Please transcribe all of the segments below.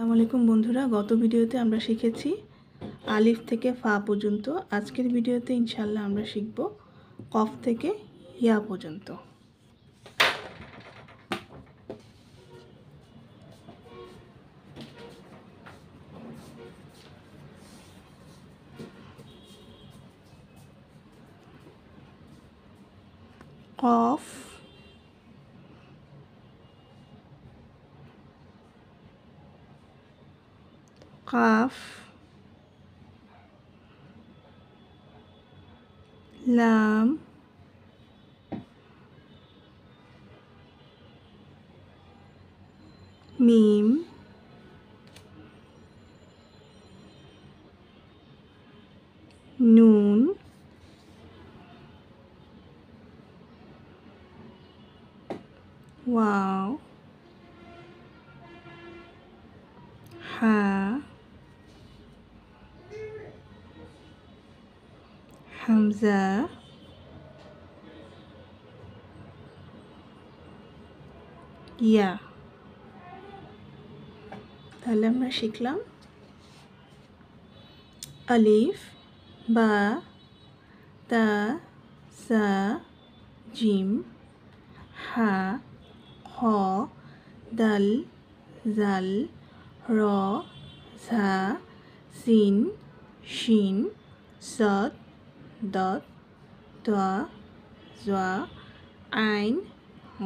আসসালামু আলাইকুম বন্ধুরা, গত ভিডিওতে আমরা শিখেছি আলিফ থেকে ফা পর্যন্ত। আজকের ভিডিওতে ইনশাআল্লাহ আমরা শিখব কফ থেকে ইয়া পর্যন্ত। কফ, কাফ, লাম, মিম, নুন, ওয়াও, হা, হামজা, ইয়া। তাহলে আমরা শিখলাম আলিফ, বা, তা, সা, জিম, হা, খ, দাল, জাল, র, ঝা, সিন, শিন, সদ, দত, তোয়া, জোয়া, আইন,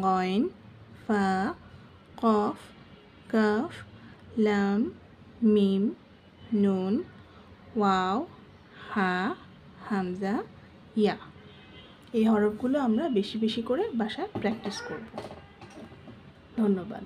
গইন, ফা, কফ, কাফ, লাম, মিম, নুন, ওয়াও, হা, হামজা, ইয়া। এই হরফগুলো আমরা বেশি বেশি করে বাসায় প্র্যাকটিস করব। ধন্যবাদ।